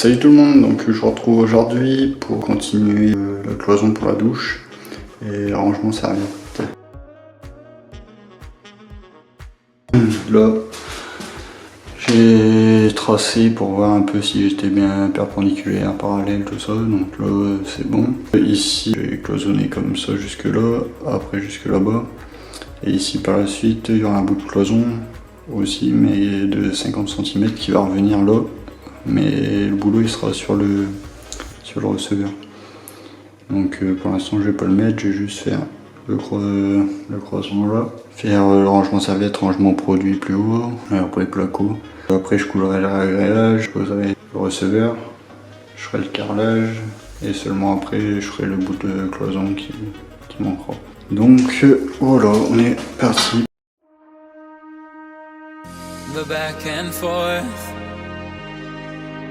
Salut tout le monde, donc je vous retrouve aujourd'hui pour continuer la cloison pour la douche et rangement serviette. Là, j'ai tracé pour voir un peu si j'étais bien perpendiculaire, parallèle, tout ça, donc là c'est bon. Ici, j'ai cloisonné comme ça jusque là, après jusque là-bas. Et ici par la suite, il y aura un bout de cloison aussi, mais de 50 cm qui va revenir là. Mais le boulot il sera sur le receveur. Donc pour l'instant je vais pas le mettre, je vais juste faire le croisement là. Faire le rangement serviette, rangement produit plus haut, après les placos. Après je coulerai le réglage, je poserai le receveur, je ferai le carrelage et seulement après je ferai le bout de cloison qui manquera. Donc voilà, on est parti. The back and forth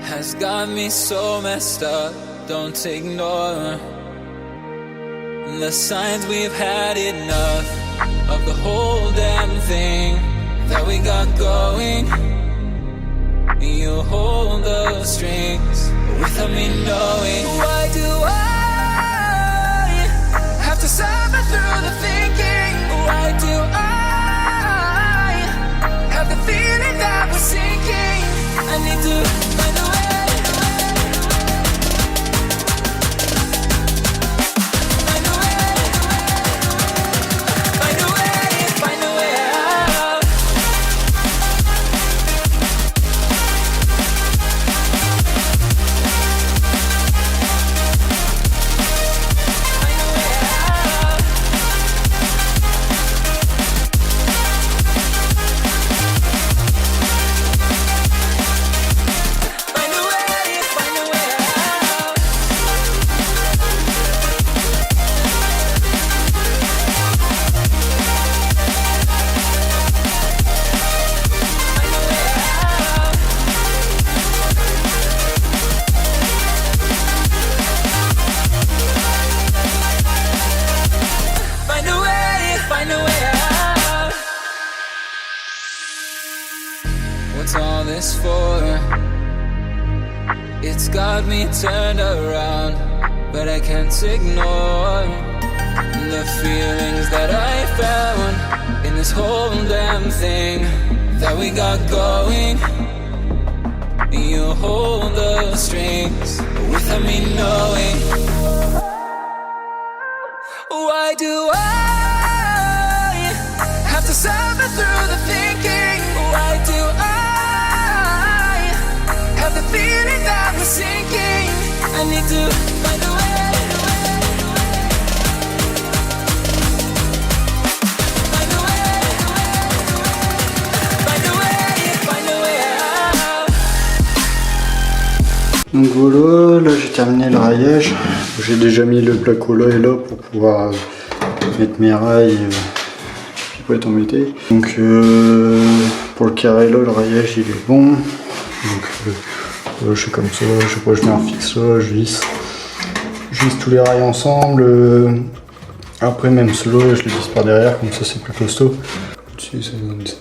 has got me so messed up, don't ignore the signs. We've had enough of the whole damn thing that we got going. You hold the strings without me knowing. Why do I have to suffer through the thinking? Why do I have the feeling that we're sinking? I need to find a way. What's all this for? It's got me turned around, but I can't ignore the feelings that I found in this whole damn thing that we got going. You hold the strings without me knowing. Why do I have to suffer through the thinking? Why do I have the feeling that we're sinking? I need to find a way. Find a way. Find a way. Find a way out. Donc voilà, là j'ai terminé le raillage. J'ai déjà mis le placo là et là pour pouvoir mettre mes rails qui pourraient être embêtés. Donc pour le carré là, le raillage il est bon. Donc je fais comme ça, je sais pas, je mets un fixe là, je visse tous les rails ensemble. Après même ceux-là, je les visse par derrière, comme ça c'est plus costaud. Au-dessus c'est comme ça.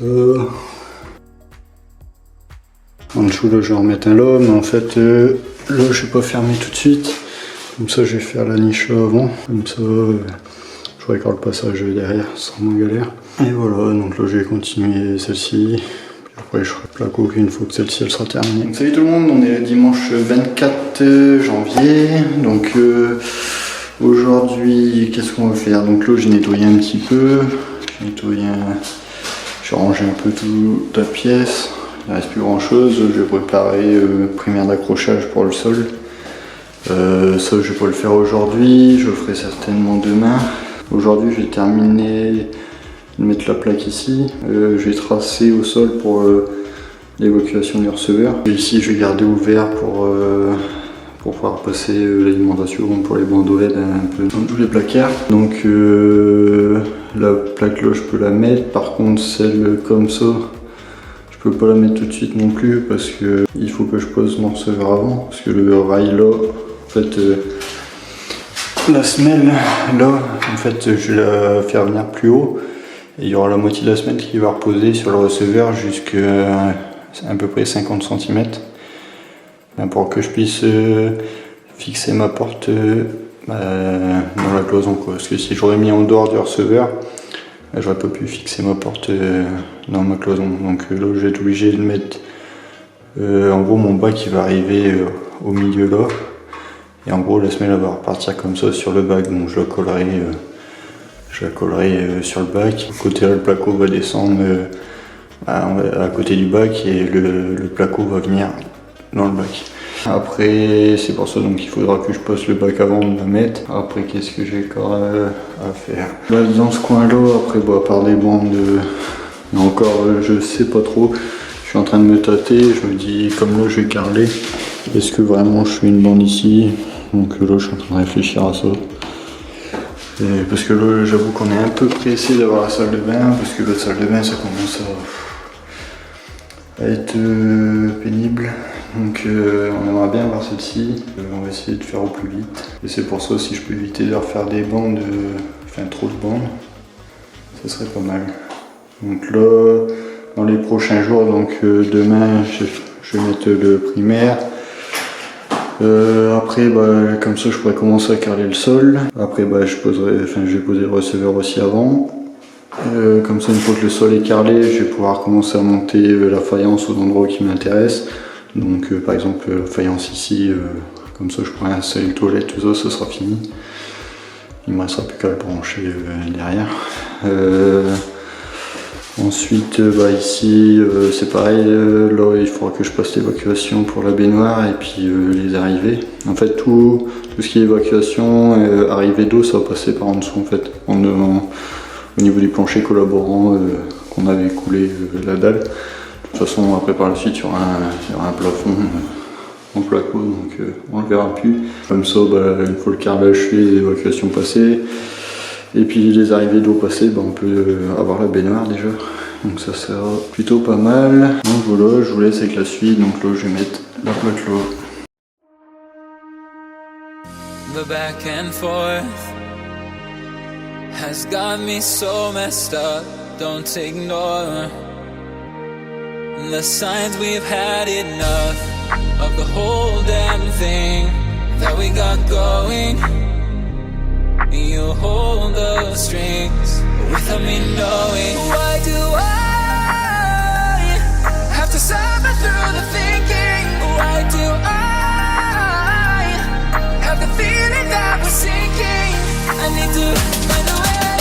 En dessous là je vais en remettre un là, mais en fait là je vais pas fermer tout de suite. Comme ça je vais faire la niche là avant, comme ça je récorde le passage derrière, c'est vraiment galère. Et voilà, donc là je vais continuer celle-ci. Après je ferai le placo une fois que celle-ci elle sera terminée. Donc, salut tout le monde, on est dimanche 24 janvier. Donc aujourd'hui qu'est-ce qu'on va faire? Donc là j'ai nettoyé un petit peu. J'ai rangé un peu toute la pièce. Il ne reste plus grand chose. Je vais préparer primaire d'accrochage pour le sol. Ça je vais pas le faire aujourd'hui, je le ferai certainement demain. Aujourd'hui j'ai terminé de mettre la plaque ici. J'ai tracé au sol pour l'évacuation du receveur. Et ici je vais garder ouvert pour pouvoir passer l'alimentation pour les bandeaux LED un peu dans tous les placards. Donc la plaque là je peux la mettre, par contre celle comme ça je peux pas la mettre tout de suite non plus parce que il faut que je pose mon receveur avant, parce que le rail là en fait la semelle là en fait je vais la faire venir plus haut et il y aura la moitié de la semelle qui va reposer sur le receveur jusqu'à à peu près 50 cm. pour que je puisse fixer ma porte dans la cloison, quoi. Parce que si j'aurais mis en dehors du receveur, j'aurais pas pu fixer ma porte dans ma cloison. Donc là je vais être obligé de mettre en gros mon bac il va arriver au milieu là, et en gros la semelle elle va repartir comme ça sur le bac. Donc je la collerai sur le bac. Côté là, le placo va descendre à côté du bac, et le placo va venir dans le bac. Après c'est pour ça donc il faudra que je passe le bac avant de la mettre. Après qu'est-ce que j'ai encore à faire là, dans ce coin là, après à part des bandes encore je sais pas trop. Je suis en train de me tâter, je me dis comme là je vais carreler, est-ce que vraiment je fais une bande ici? Donc là je suis en train de réfléchir à ça. Et parce que là j'avoue qu'on est un peu pressé d'avoir la salle de bain, parce que la salle de bain ça commence à être pénible. Donc on aimerait bien avoir celle-ci, on va essayer de faire au plus vite. Et c'est pour ça, si je peux éviter de refaire des bandes, enfin trop de bandes, ça serait pas mal. Donc là, dans les prochains jours, donc demain je vais mettre le primaire. Après comme ça je pourrais commencer à carreler le sol. Après je vais poser le receveur aussi avant. Comme ça une fois que le sol est carrelé, je vais pouvoir commencer à monter la faïence aux endroits qui m'intéressent. Donc par exemple la faïence ici, comme ça je pourrais installer le toilette, tout ça, ça sera fini. Il me restera plus qu'à le brancher derrière. Ensuite ici c'est pareil, là il faudra que je passe l'évacuation pour la baignoire et puis les arrivées. En fait tout ce qui est évacuation, arrivée d'eau, ça va passer par en dessous en fait, au niveau du plancher collaborant qu'on avait coulé la dalle. De toute façon après par la suite il y aura un plafond en placo, donc on le verra plus. Comme ça une fois le carrelage fait, les évacuations passées, et puis les arrivées d'eau passées, on peut avoir la baignoire déjà. Donc ça sera plutôt pas mal. Donc voilà, je vous laisse avec la suite. Donc là je vais mettre la plaque là. The back and forth has got me so messed up, don't ignore the signs. We've had enough of the whole damn thing that we got going. You hold the strings without me knowing. Why do I have to suffer through the thinking? Why do I have the feeling that we're sinking? I need to find a way.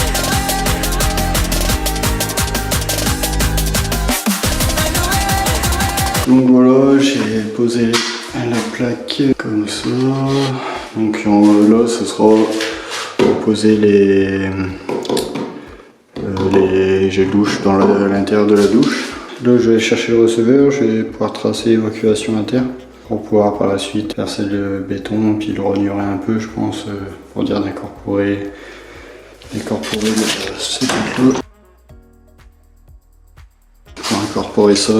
Find a way. Donc voilà, j'ai posé la plaque comme ça. Donc là ce sera pour poser les gels douche dans l'intérieur de la douche. Là je vais chercher le receveur, je vais pouvoir tracer l'évacuation interne pour pouvoir par la suite verser le béton, puis le renouer un peu je pense, pour dire d'incorporer ces trucs-là. Pour incorporer ça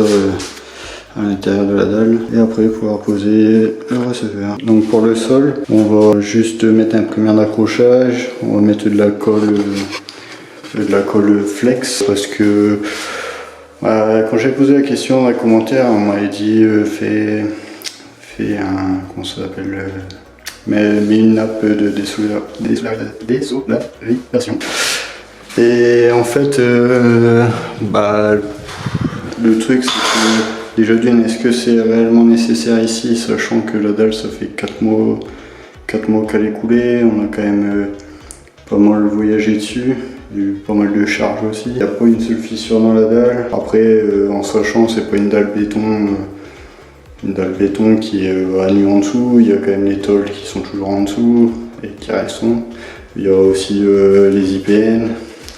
à l'intérieur de la dalle, et après pouvoir poser le receveur. Donc pour le sol, on va juste mettre un primaire d'accrochage, on va mettre de la colle flex, parce que quand j'ai posé la question dans les commentaires, on m'avait dit fais un, comment ça s'appelle, mets une nappe de désolarisation. Et en fait le truc c'est que déjà d'une, est-ce que c'est réellement nécessaire ici, sachant que la dalle ça fait 4 mois qu'elle est coulée, on a quand même pas mal voyagé dessus, il y a eu pas mal de charges aussi. Il n'y a pas une seule fissure dans la dalle. Après en sachant c'est pas une dalle béton qui est à nu en dessous, il y a quand même les tôles qui sont toujours en dessous et qui restent. Il y a aussi les IPN.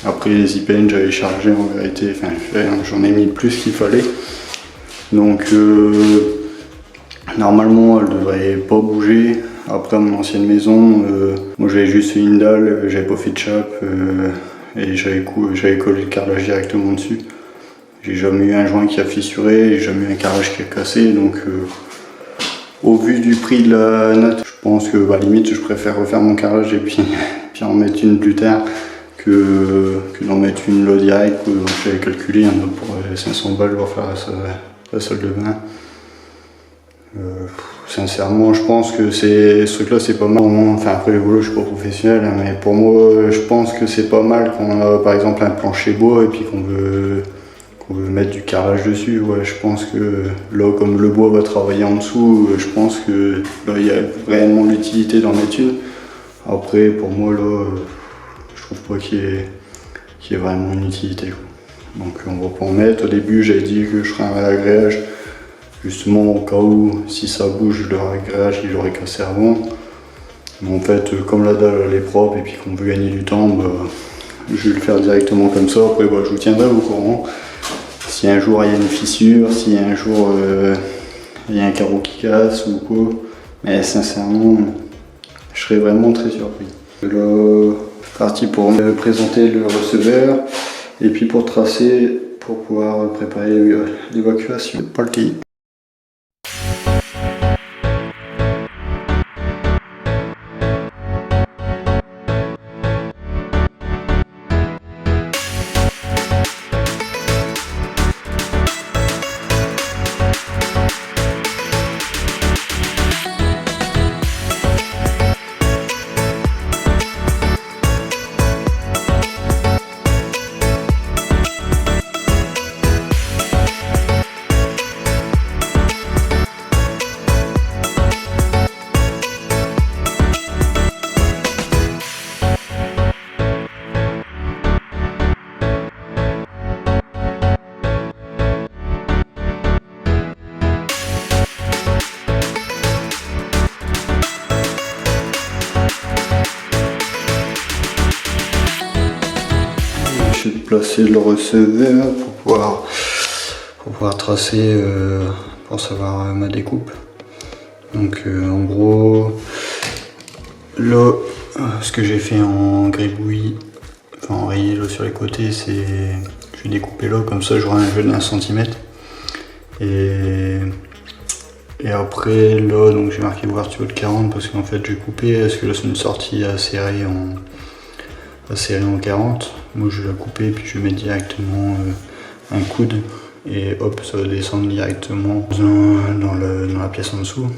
Après les IPN j'avais chargé en vérité, j'en ai mis le plus qu'il fallait. Donc normalement elle devrait pas bouger. Après à mon ancienne maison, moi j'avais juste fait une dalle, j'avais pas fait de chape et j'avais collé le carrelage directement dessus. J'ai jamais eu un joint qui a fissuré, j'ai jamais eu un carrelage qui a cassé, donc au vu du prix de la natte, je pense que limite je préfère refaire mon carrelage et puis en mettre une plus tard que d'en mettre une là direct. J'avais calculé pour 500 balles pour faire la salle de bain. Sincèrement, je pense que ce truc-là, c'est pas mal. Enfin, après, voilà, je suis pas professionnel, hein, mais pour moi, je pense que c'est pas mal quand on a, par exemple, un plancher bois et puis qu'on veut mettre du carrelage dessus. Ouais, je pense que là, comme le bois va travailler en dessous, je pense que là, il y a réellement l'utilité d'en mettre une. Après, pour moi, là, je trouve pas qu'il y ait vraiment une utilité, quoi. Donc, on va pas en mettre. Au début, j'avais dit que je ferais un réagréage. Justement au cas où, si ça bouge, le réagréage il aurait cassé avant. Mais en fait, comme la dalle elle est propre et puis qu'on veut gagner du temps, bah, je vais le faire directement comme ça. Après, bah, je vous tiendrai au courant. Si un jour il y a une fissure, si un jour il y a un carreau qui casse ou quoi. Mais sincèrement, je serais vraiment très surpris. Là, parti pour me présenter le receveur et puis pour tracer, pour pouvoir préparer l'évacuation. Parti. Je vais placer le receveur pour pouvoir tracer, pour savoir ma découpe. Donc en gros, là, ce que j'ai fait en gribouille, enfin en rayé là sur les côtés, c'est je vais découper là, comme ça j'aurai un jeu d'1 cm. Et après là, donc j'ai marqué ouverture de 40 parce qu'en fait j'ai coupé, parce que là c'est une sortie à serrer en 40. Moi je vais la couper puis je vais mettre directement un coude et hop, ça va descendre directement dans la pièce en dessous.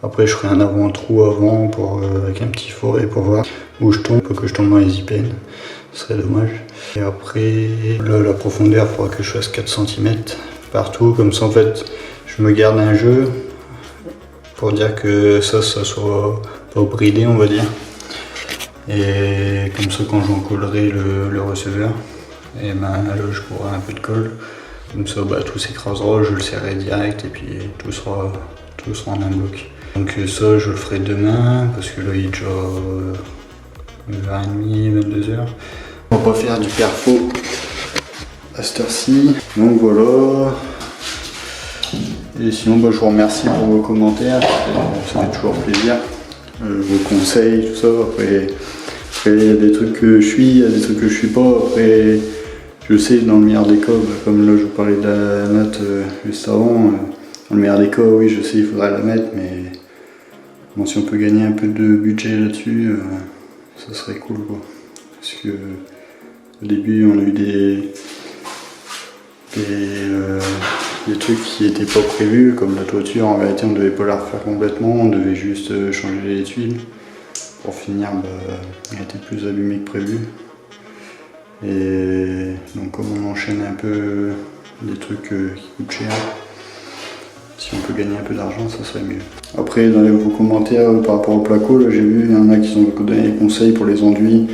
Après je ferai un avant-trou avant avec un petit forêt pour voir où je tombe, pas que je tombe dans les IPN, ce serait dommage. Et après là, la profondeur, il faudra que je fasse 4 cm partout, comme ça en fait je me garde un jeu pour dire que ça soit pas bridé, on va dire. Et comme ça, quand j'encollerai le receveur, et ben là je pourrai un peu de colle. Comme ça, bah, tout s'écrasera, je le serrerai direct et puis tout sera en un bloc. Donc ça, je le ferai demain parce que là il est déjà 20h30, 22h. On va pas faire du perfo à cette heure-ci. Donc voilà. Et sinon, bah, je vous remercie pour vos commentaires, ça fait toujours plaisir. Vos conseils, tout ça. Après, il y a des trucs que je suis, il y a des trucs que je suis pas. Après, je sais, dans le meilleur des cas, comme là je vous parlais de la note juste avant, dans le meilleur des cas, oui, je sais, il faudrait la mettre, mais bon, si on peut gagner un peu de budget là-dessus, ça serait cool, quoi. Parce que au début, on a eu des trucs qui n'étaient pas prévus, comme la toiture. En réalité, on ne devait pas la refaire complètement, on devait juste changer les tuiles. Pour finir, elle était plus allumée que prévu. Et donc, comme on enchaîne un peu des trucs qui coûtent cher, si on peut gagner un peu d'argent, ça serait mieux. Après, dans vos commentaires par rapport au placo, j'ai vu, il y en a qui ont donné des conseils pour les enduits,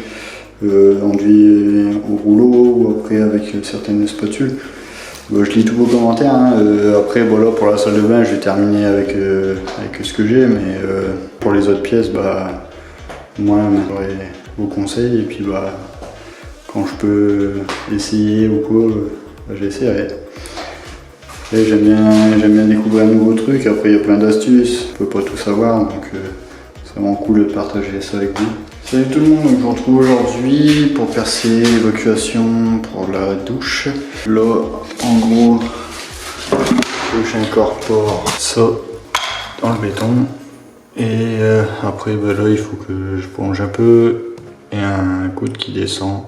enduits au rouleau ou après avec certaines spatules. Je lis tous vos commentaires, hein. Après voilà, pour la salle de bain je vais terminer avec ce que j'ai, mais pour les autres pièces, moi j'aurai vos conseils et puis quand je peux essayer ou quoi, j'essaierai. Et j'aime bien découvrir un nouveau truc. Après il y a plein d'astuces, on peut pas tout savoir, donc c'est vraiment cool de partager ça avec vous. Salut tout le monde, donc je vous retrouve aujourd'hui pour percer l'évacuation pour la douche. Là, en gros, j'incorpore ça dans le béton. Et après, là, il faut que je plonge un peu et un coude qui descend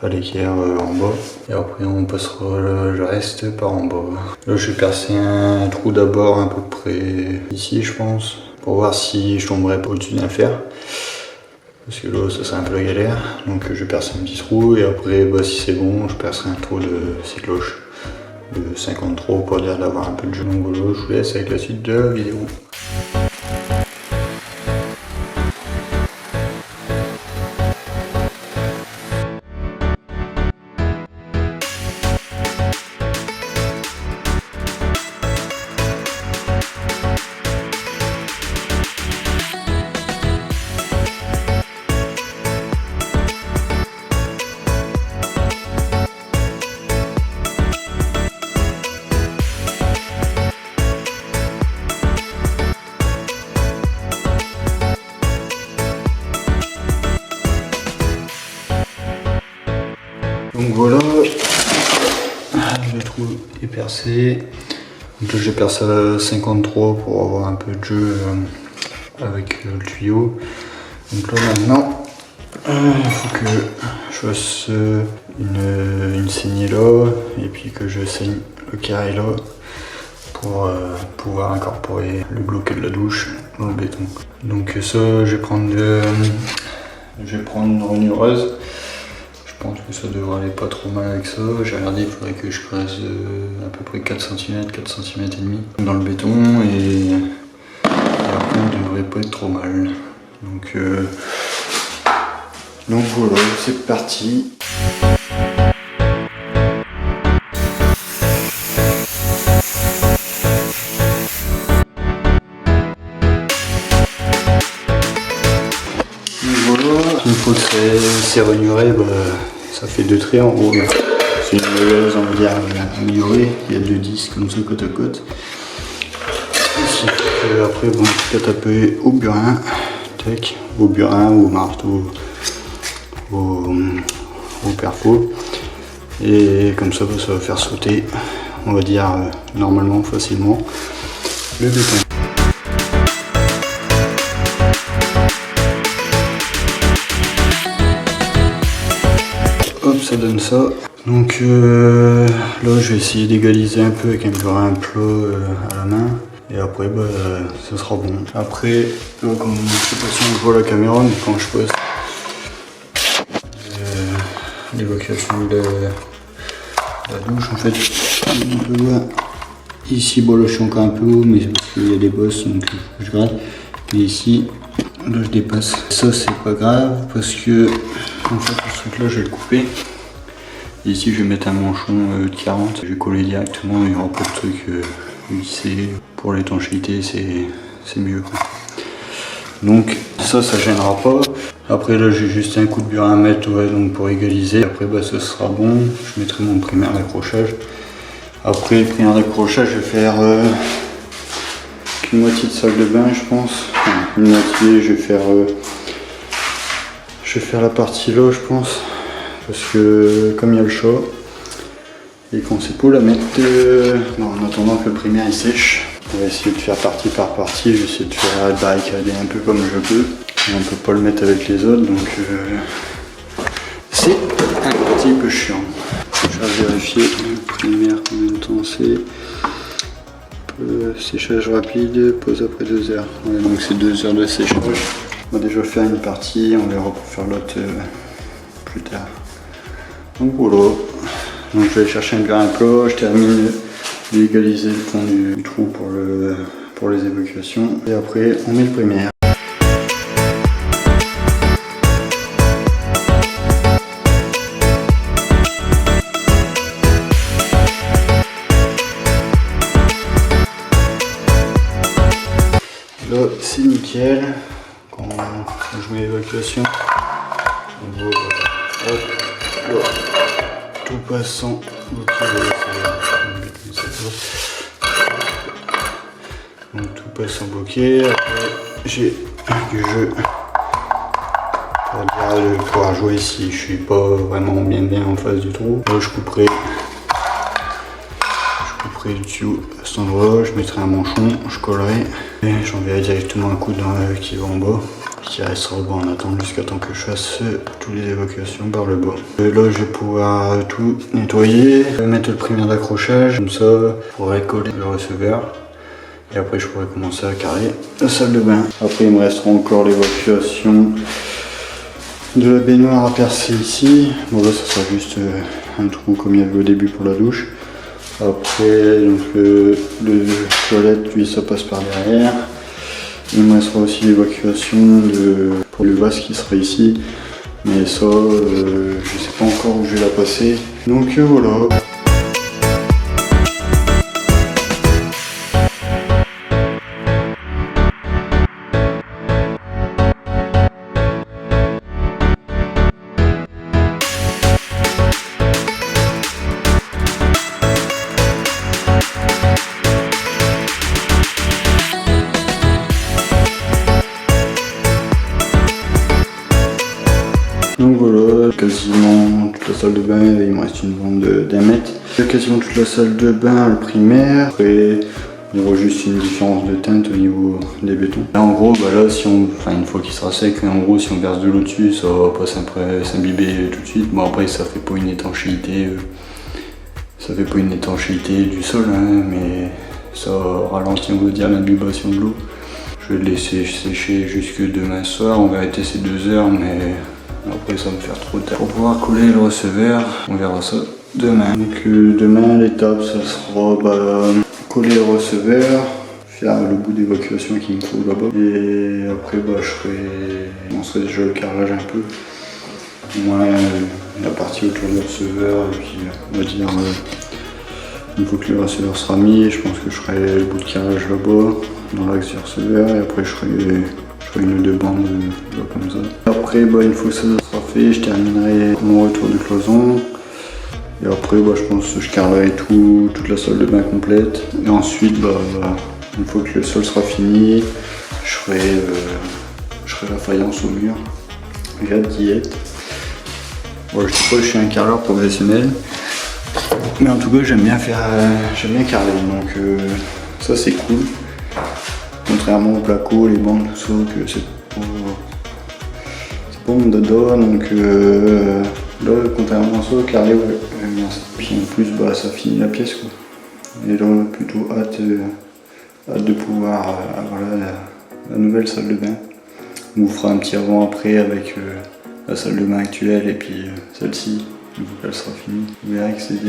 à l'équerre en bas. Et après on passera le reste par en bas. Là je vais percer un trou d'abord à peu près ici je pense, pour voir si je tomberai pas au-dessus d'un fer. Parce que là ça serait un peu la galère. Donc je vais percer un petit trou et après si c'est bon je percerai un trou de 6 cloches. De 53 pour dire d'avoir un peu de jeu. Donc voilà, je vous laisse avec la suite de la vidéo. Donc voilà, le trou est percé. Donc là je perce à 53 pour avoir un peu de jeu avec le tuyau. Donc là maintenant, il faut que je fasse une saignée là et puis que je saigne le carré là pour pouvoir incorporer le bloqué de la douche dans le béton. Donc ça je vais prendre une renureuse. Je pense que ça devrait aller pas trop mal avec ça. J'ai regardé, il faudrait que je creuse à peu près 4 cm et demi dans le béton et après on devrait pas être trop mal. Donc voilà, c'est parti. Une fois que c'est renuré, ça fait 2 traits en haut. C'est une meuleuse, on va dire, améliorée. Il y a 2 disques comme ça côte à côte. Après, bon, tu peux taper au burin, tac, au burin, au marteau, au perfo. Et comme ça va faire sauter, on va dire, normalement, facilement, le béton. Hop, ça donne ça. Donc là je vais essayer d'égaliser un peu avec un burin plat à la main. Et après ça sera bon. Après, là, comme je sais pas si on voit la caméra, mais quand je pose l'évacuation de la douche, en fait, on peut voir ici, là je suis encore un peu haut, mais c'est parce qu'il y a des bosses donc je gratte. Mais ici, là je dépasse. Ça c'est pas grave parce que en fait ce truc là je vais le couper. Ici je vais mettre un manchon de 40, je vais coller directement, il n'y aura pas de truc vissé. Pour l'étanchéité c'est mieux quoi. Donc ça gênera pas. Après là j'ai juste un coup de burin à mettre donc pour égaliser. Après ce sera bon, je mettrai mon primaire d'accrochage. Après le primaire d'accrochage je vais faire une moitié de sac de bain je pense. Enfin, une moitié je vais faire la partie là je pense. Parce que comme il y a le chat et qu'on sait pas la mettre en attendant que le primaire il sèche, on va essayer de faire partie par partie. Je vais essayer de faire barricader un peu comme je peux. Et on peut pas le mettre avec les autres donc c'est un petit peu chiant. Je vais vérifier le primaire combien de temps c'est. Séchage rapide, pause après 2 heures. Ouais, donc c'est 2 heures de séchage. On va déjà faire une partie, on verra pour faire l'autre plus tard. Donc voilà, donc je vais chercher un burin plat, je termine d'égaliser le fond du trou pour les évacuations et après on met le primaire. Là c'est nickel, quand je mets l'évacuation, on voit hop, tout passe sans bloquer. Donc tout passe sans bloquer. Après j'ai du jeu pour pouvoir jouer si je suis pas vraiment bien en face du trou. Là je couperai le tuyau à cet endroit, je mettrai un manchon, je collerai et j'enverrai directement un coup qui va en bas qui restera en attendant jusqu'à temps que je fasse toutes les évacuations par le bas. Et là je vais pouvoir tout nettoyer, mettre le primaire d'accrochage, comme ça je pourrai coller le receveur. Et après je pourrai commencer à carrer la salle de bain. Après il me restera encore l'évacuation de la baignoire à percer ici. Bon là ça sera juste un trou comme il y avait au début pour la douche. Après donc le toilette lui ça passe par derrière. Il me restera aussi l'évacuation pour le vase qui sera ici. Mais ça je sais pas encore où je vais la passer. Donc voilà. Donc voilà, quasiment toute la salle de bain, il me reste une bande d'1 mètre. Quasiment toute la salle de bain, le primaire. Après, on voit juste une différence de teinte au niveau des bétons. Là en gros, bah là, une fois qu'il sera sec, en gros, si on verse de l'eau dessus, ça va pas s'imbiber tout de suite. Bon après, ça fait pas une étanchéité, du sol, hein, mais ça ralentit, on va dire, l'imbibation de l'eau. Je vais le laisser sécher jusque demain soir. En vérité, c'est 2 heures, mais après ça va me faire trop tard. Pour pouvoir coller le receveur, on verra ça demain. Donc demain l'étape ça sera coller le receveur, faire le bout d'évacuation qu'il me faut là-bas. Et après je commencerai déjà le carrelage un peu. Au moins la partie autour du receveur et puis on va dire une fois que le receveur sera mis, je pense que je ferai le bout de carrelage là-bas, dans l'axe du receveur et après je ferai une ou deux bandes comme ça. Après une fois que ça sera fait, je terminerai mon retour de cloison. Et après je pense que je carrerai toute la salle de bain complète. Et ensuite une fois que le sol sera fini, je ferai la faïence au mur. J'ai hâte d'y être. Bon, je dis pas que je suis un carreleur professionnel. Mais en tout cas j'aime bien carreler, donc ça c'est cool. Contrairement au placo, les bandes, tout ça, que c'est pas mon dada, donc là, contrairement à ça, carrelé, ouais, j'aime bien ça. Puis en plus, ça finit la pièce, quoi. Et là, on a plutôt hâte de pouvoir avoir la nouvelle salle de bain. On vous fera un petit avant-après avec la salle de bain actuelle et puis celle-ci, une fois qu'elle sera finie. Vous verrez que c'est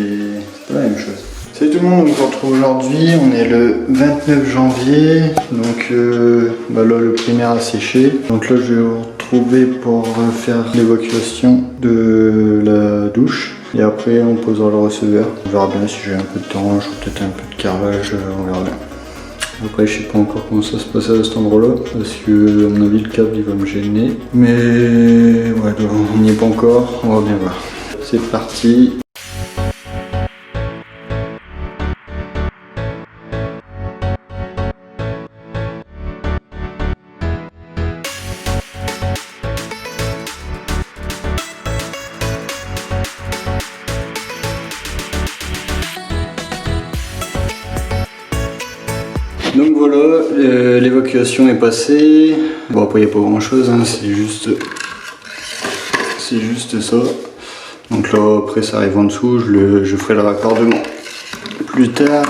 pas la même chose. Salut tout le monde, on se retrouve aujourd'hui, on est le 29 janvier, donc là le primaire a séché. Donc là je vais vous retrouver pour faire l'évacuation de la douche. Et après on posera le receveur. On verra bien si j'ai un peu de temps, je ferai peut-être un peu de carrelage, on verra bien. Après je sais pas encore comment ça se passe à cet endroit là, parce que à mon avis le câble il va me gêner. Mais ouais, on n'y est pas encore, on va bien voir. C'est parti. Donc voilà, l'évacuation est passée. Bon après il n'y a pas grand chose, hein, c'est juste ça. Donc là après ça arrive en dessous, je ferai le raccordement plus tard.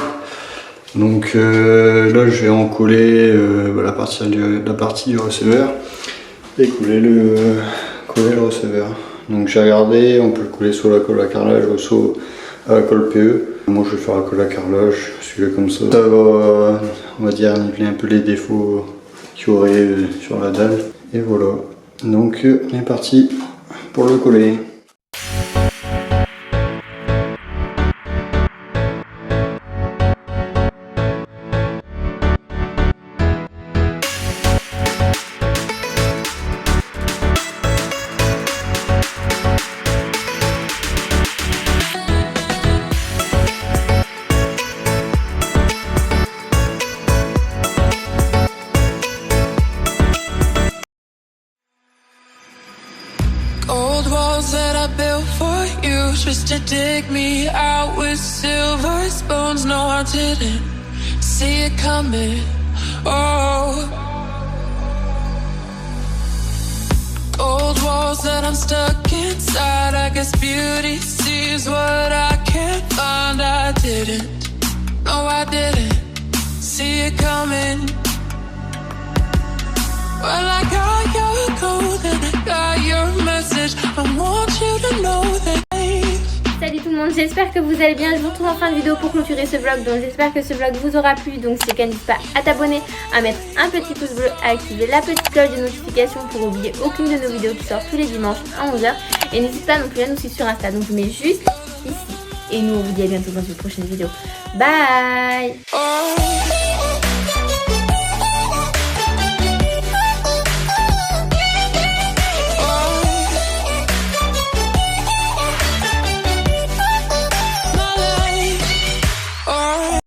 Donc là je vais en coller la partie du receveur et coller le receveur. Donc j'ai regardé, on peut le coller soit à la colle à carrelage ou soit à la colle PE. Moi je vais faire la colle à carrelage, celui-là comme ça. Ça va, on va dire, niveler un peu les défauts qu'il y aurait sur la dalle. Et voilà. Donc on est parti pour le coller. That I built for you, just to dig me out with silver spoons. No, I didn't see it coming. Oh, old walls that I'm stuck inside. I guess beauty sees what I can't find. I didn't, no I didn't see it coming. Well, I got your code and I got your message. I want you to know that. Salut tout le monde, j'espère que vous allez bien. Je vous retrouve en fin de vidéo pour clôturer ce vlog. Donc j'espère que ce vlog vous aura plu. Donc si c'est le cas, n'hésite pas à t'abonner, à mettre un petit pouce bleu, à activer la petite cloche de notification pour oublier aucune de nos vidéos qui sortent tous les dimanches à 11h. Et n'hésite pas non plus à nous suivre sur Insta. Donc je vous mets juste ici. Et nous on vous dit à bientôt dans une prochaine vidéo. Bye.